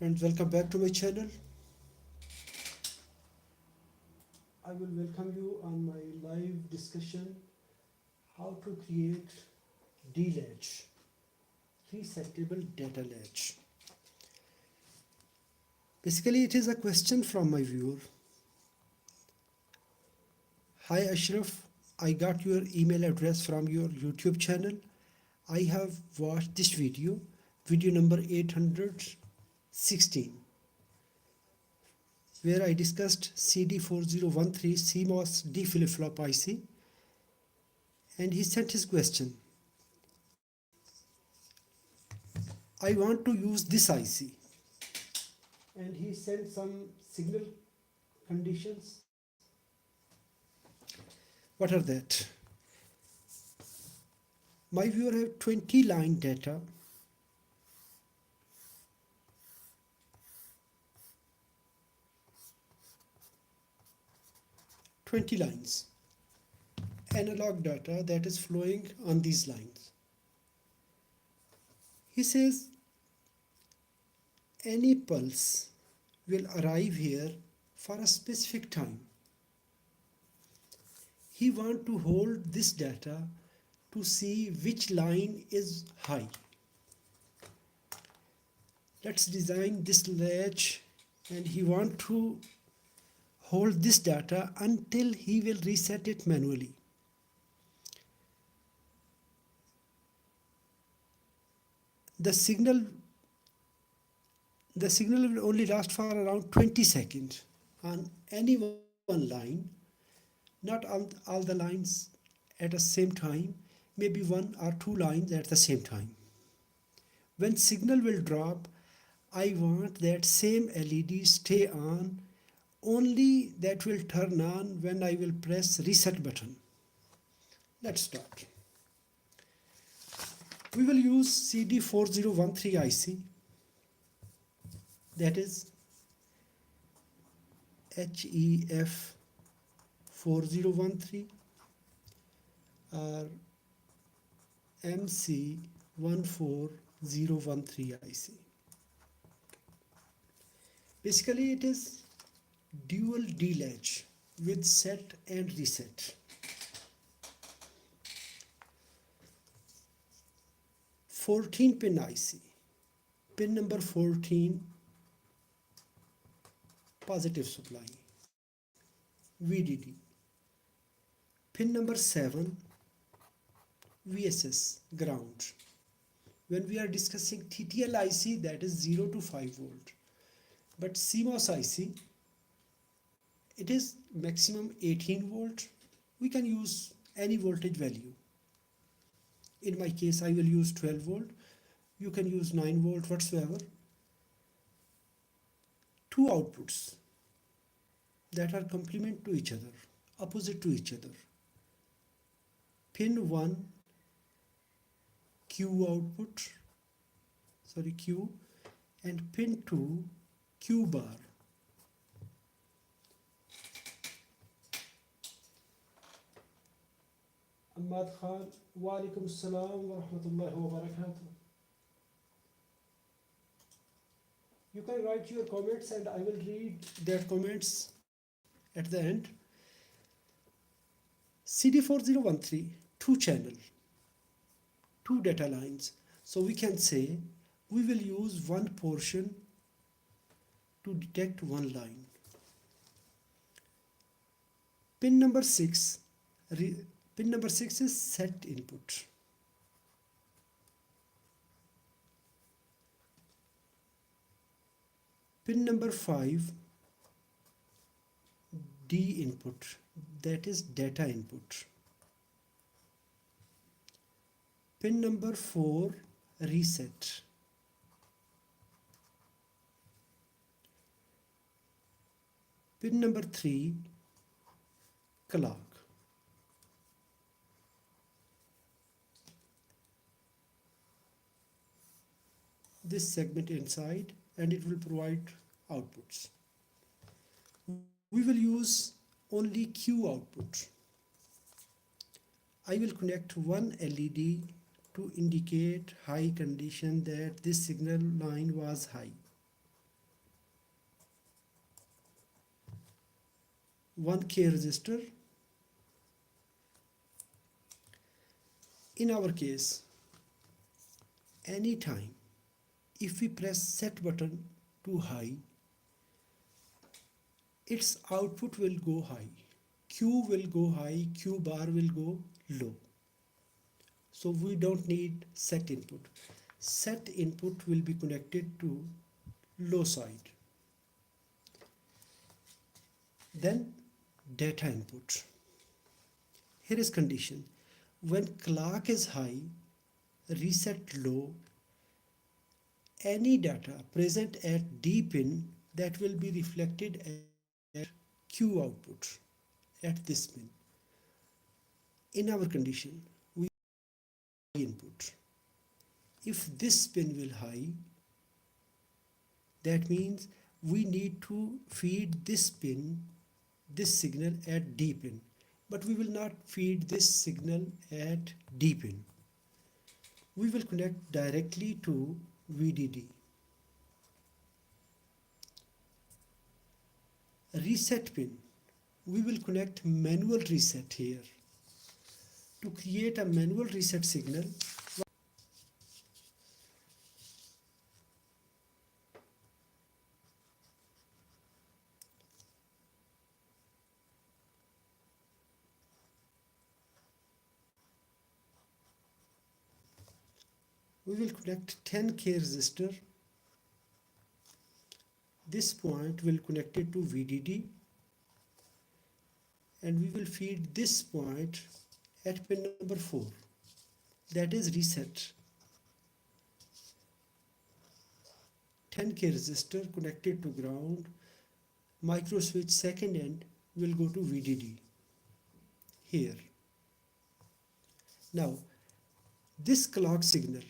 Friends, welcome back to my channel. I will welcome you on my live discussion how to create Latch, resettable data latch. Basically, it is a question from my viewer. Hi Ashraf, I got your email address from your YouTube channel. I have watched this video number 816, where I discussed CD4013 CMOS D flip-flop IC, and he sent his question. I want to use this IC, and he sent some signal conditions. What are that? My viewer have 20 line data. Lines, analog data that is flowing on these lines. He says any pulse will arrive here for a specific time. He wants to hold this data to see which line is high. Let's design this latch, and he wants to hold this data until he will reset it manually. The signal will only last for around 20 seconds on any one line, not all the lines at the same time, maybe one or two lines at the same time. When signal will drop, I want that same LED stay on, only that will turn on when I will press reset button. Let's start. We will use CD4013 IC, that is HEF4013 or MC14013 IC. Basically, it is dual D-latch with set and reset. 14-pin IC, pin number 14, positive supply, VDD. Pin number 7, VSS, ground. When we are discussing TTL IC, that is 0 to 5 volt. But CMOS IC, it is maximum 18 volt. We can use any voltage value. In my case, I will use 12 volt. You can use 9 volt whatsoever. Two outputs that are complement to each other, opposite to each other. Pin 1, Q output, Q, and pin 2, Q bar. Ahmad Khan, wa alaikum assalam wa rahmatullahi wa barakatuh. You can write your comments and I will read their comments at the end. CD4013, 2 channel, 2 data lines. So we can say we will use one portion to detect one line. Pin number 6 is set input. Pin number 5, D input, that is data input. Pin number 4, reset. Pin number 3, clock. This segment inside, and it will provide outputs. We will use only Q output. I will connect one LED to indicate high condition that this signal line was high. 1K resistor. In our case, anytime if we press set button too high, its output will go high, Q will go high, Q bar will go low. So we don't need set input. Set input will be connected to low side. Then data input. Here is condition. When clock is high, reset low, any data present at D pin that will be reflected at Q output at this pin. In our condition, we input. If this pin will high, that means we need to feed this pin, this signal at D pin, but we will not feed this signal at D pin. We will connect directly to VDD. Reset pin, we will connect manual reset here. To create a manual reset signal, we will connect 10K resistor. This point will connect it to VDD, and we will feed this point at pin number 4, that is reset. 10K resistor connected to ground, micro switch second end will go to VDD here. Now this clock signal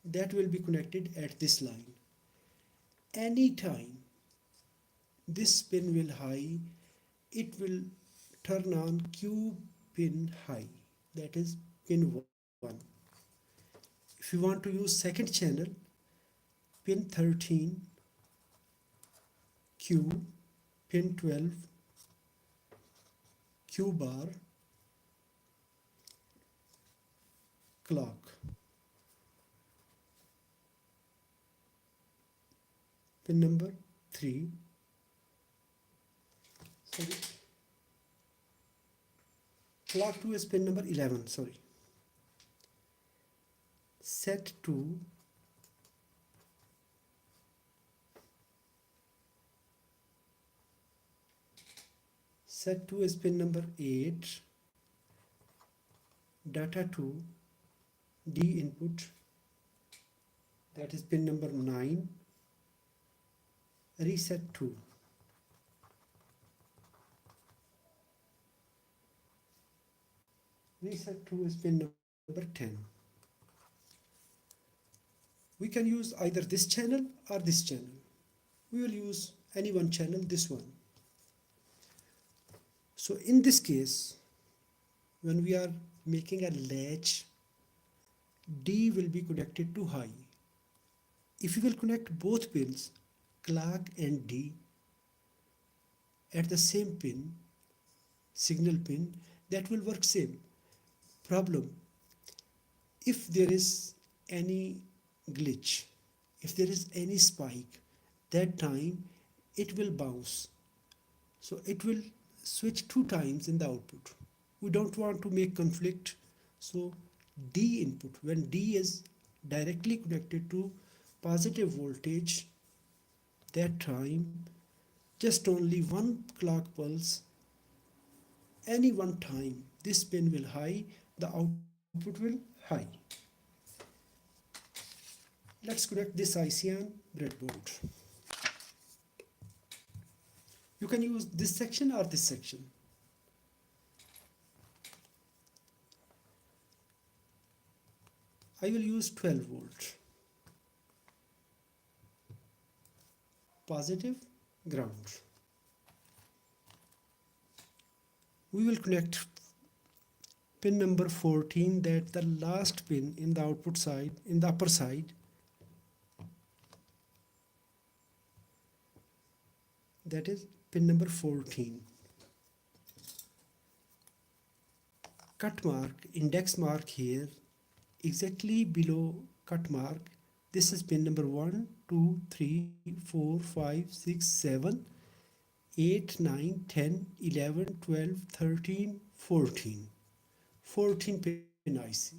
that will be connected at this line. Anytime this pin will high, it will turn on Q pin high, that is pin 1. If you want to use second channel, pin 13 Q, pin 12 Q bar, clock. Pin number 3. Sorry. Clock 2 is pin number 11. Sorry. Set 2. Set 2 is pin number 8. Data 2. D input. That is pin number 9. Reset 2. Reset 2 is pin number 10. We can use either this channel or this channel. We will use any one channel, this one. So in this case, when we are making a latch, D will be connected to high. If you will connect both pins, clock and D, at the same pin, signal pin, that will work same. Problem, if there is any glitch, if there is any spike, that time it will bounce. So it will switch 2 times in the output. We don't want to make conflict. So D input, when D is directly connected to positive voltage, that time just only one clock pulse, any one time this pin will high, the output will high. Let's connect this IC on breadboard. You can use this section or this section. I will use 12 volt. Positive, ground. We will connect pin number 14, that the last pin in the output side, in the upper side. That is pin number 14. cut mark, index mark here, exactly below cut mark. This is pin number 1, 2, 3, 4, 5, 6, 7, 8, 9, 10, 11, 12, 13, 14. 14 pin IC.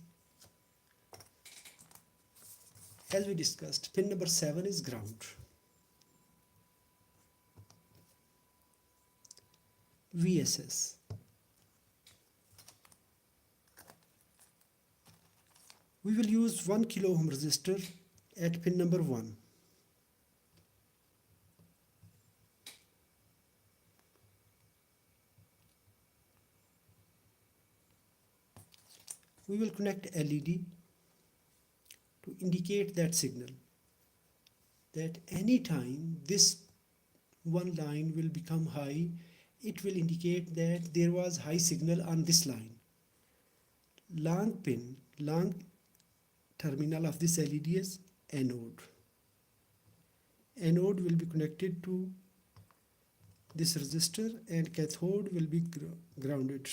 As we discussed, pin number 7 is ground. VSS. We will use 1 kilo ohm resistor at pin number 1. We will connect LED to indicate that signal, that any time this one line will become high, it will indicate that there was high signal on this line. Long terminal of this LED is anode. Anode will be connected to this resistor and cathode will be grounded.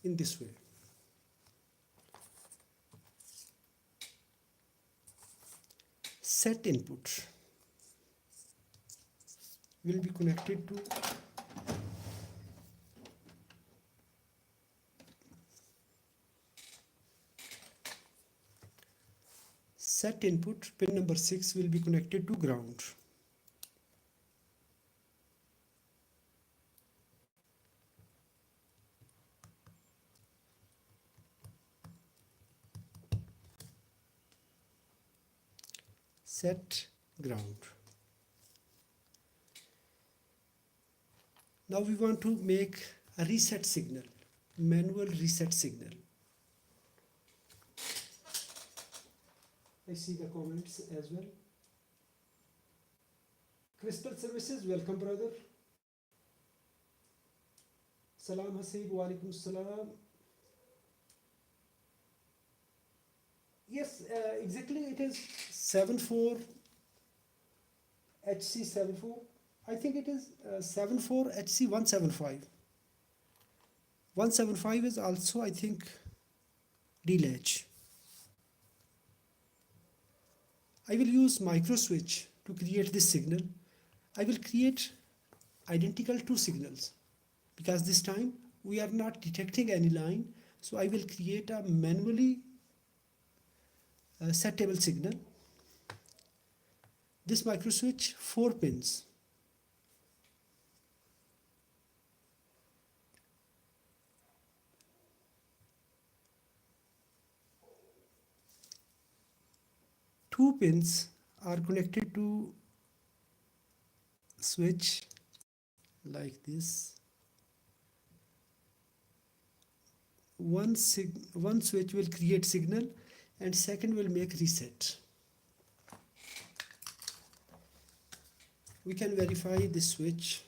In this way. Set input will be connected to pin number 6 will be connected to ground. Set ground. Now we want to make a reset signal, manual reset signal. I see the comments as well. Crystal Services, welcome brother. Salam Haseeb, wa alaikum salam. Yes, exactly it is 74 HC74. I think it is 74 HC175. 175 is also, I think, Latch. I will use micro switch to create this signal. I will create identical two signals because this time we are not detecting any line. So I will create a manually settable signal. This micro switch 4 pins. Two pins are connected to switch like this. One switch will create signal and second will make reset. We can verify this switch.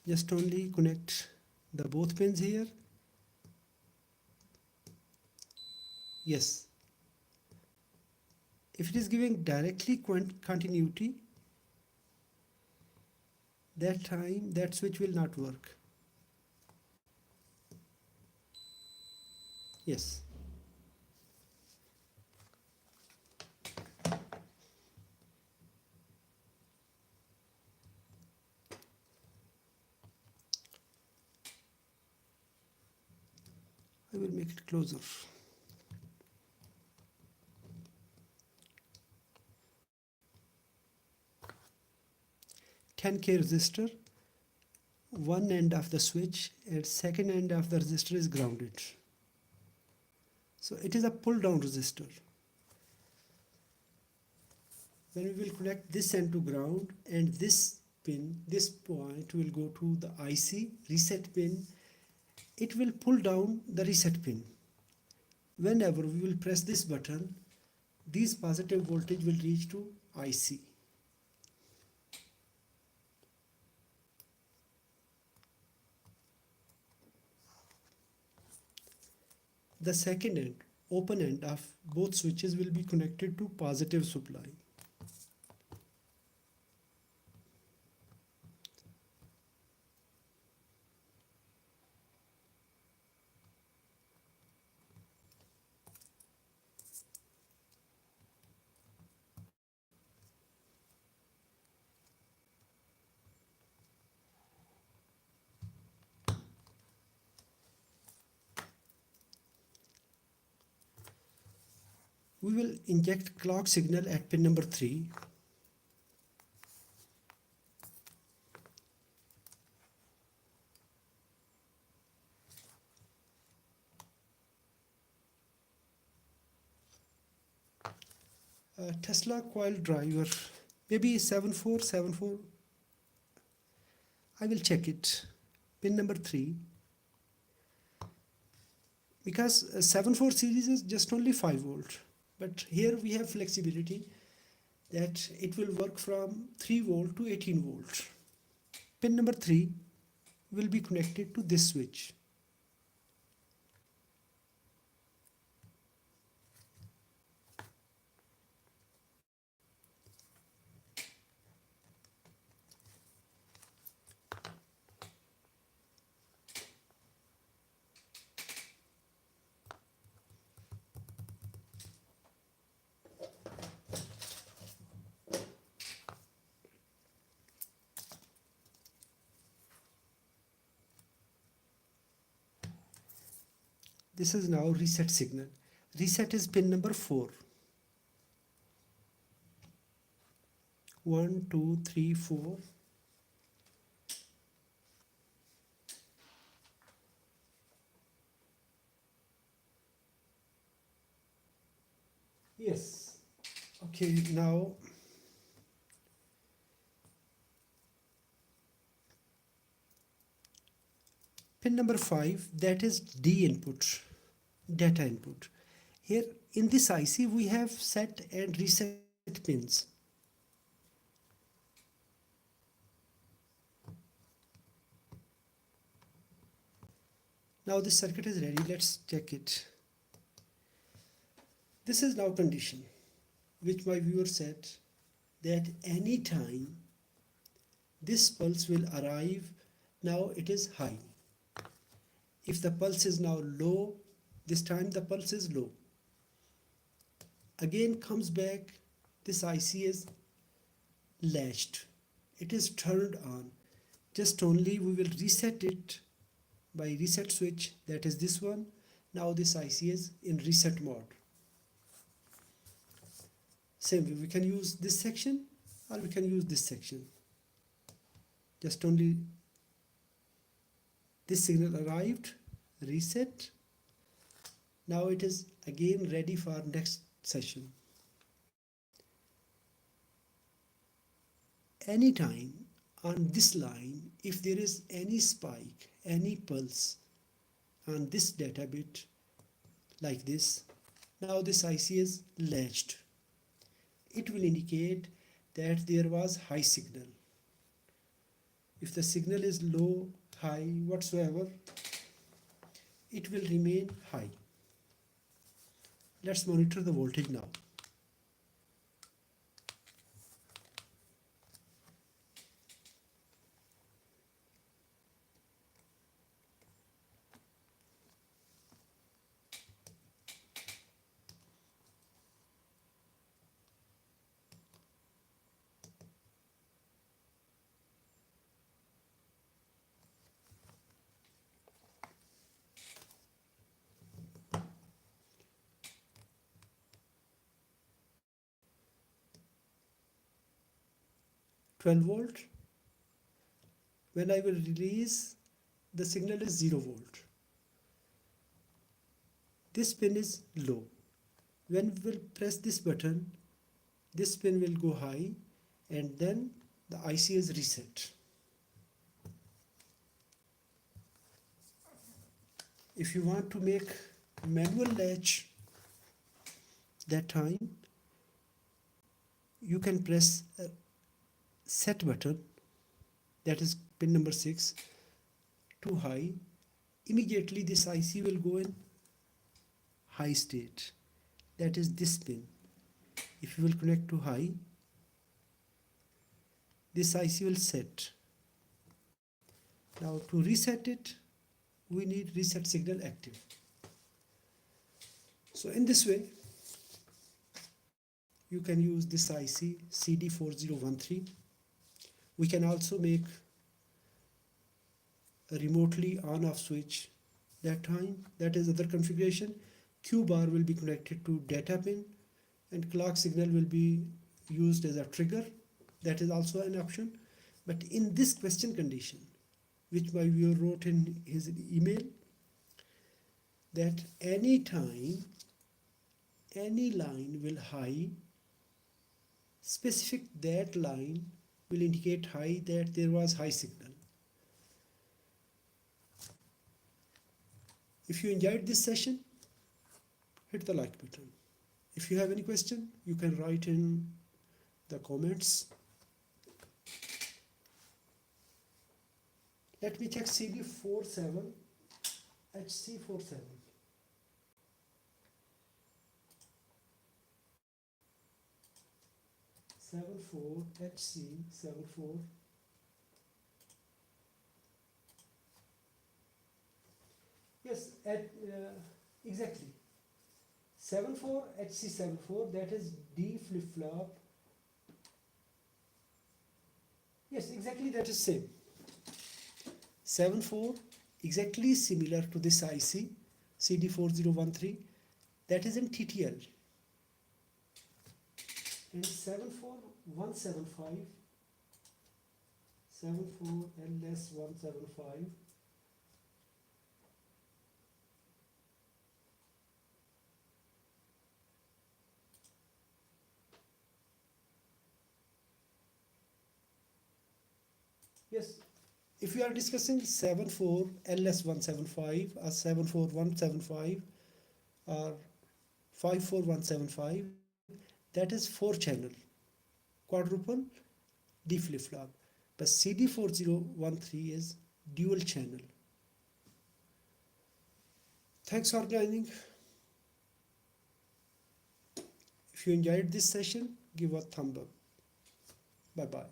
Just only connect the both pins here. Yes. If it is giving directly continuity, that time that switch will not work. Yes. I will make it closer. K resistor, one end of the switch and second end of the resistor is grounded. So it is a pull down resistor. When we will connect this end to ground and this pin, this point will go to the IC reset pin, it will pull down the reset pin. Whenever we will press this button, this positive voltage will reach to IC. The second end, open end of both switches will be connected to positive supply. we will inject clock signal at pin number 3. Tesla coil driver, maybe 7474. I will check it. Pin number 3. Because 74 series is just only 5 volt. But here we have flexibility that it will work from 3 volt to 18 volt. Pin number 3 will be connected to this switch. This is now reset signal. Reset is pin number 4. 1, 2, 3, 4. Yes. Okay, now pin number 5, that is D input, data input. Here in this IC we have set and reset pins. Now this circuit is ready, let's check it. This is now condition which my viewer said that any time this pulse will arrive, now it is high. If the pulse is now low, this time the pulse is low. Again comes back, this IC is latched. It is turned on. Just only we will reset it by reset switch, that is this one. Now this IC is in reset mode. Same way, we can use this section or we can use this section. Just only this signal arrived, reset. Now it is again ready for next session. Anytime on this line, if there is any spike, any pulse on this data bit like this, now this IC is latched. It will indicate that there was high signal. If the signal is low, high, whatsoever, it will remain high. Let's monitor the voltage now. Volt. When I will release, the signal is 0 volt. This pin is low. When we will press this button, this pin will go high and then the IC is reset. If you want to make manual latch that time, you can press set button, that is pin number 6, to high. Immediately this IC will go in high state, that is this pin. If you will connect to high, this IC will set. Now to reset it, we need reset signal active. So in this way, you can use this IC CD4013. We can also make a remotely on-off switch that time. That is other configuration. Q bar will be connected to data pin and clock signal will be used as a trigger. That is also an option. But in this question condition, which my viewer wrote in his email, that any time any line will high, specific that line will indicate high, that there was high signal. If you enjoyed this session, hit the like button. If you have any question, you can write in the comments. Let me check CD47, HC47. HC74. Yes, exactly. 74 HC74, that is D flip-flop. Yes, exactly, that is same. 74 exactly similar to this IC CD4013, that is in TTL. And 74175, 74LS175, yes, if we are discussing 74LS175 or 74175 or 54175, that is 4-channel quadruple D flip-flop. But CD4013 is dual channel. Thanks for joining. If you enjoyed this session, give a thumb up. Bye-bye.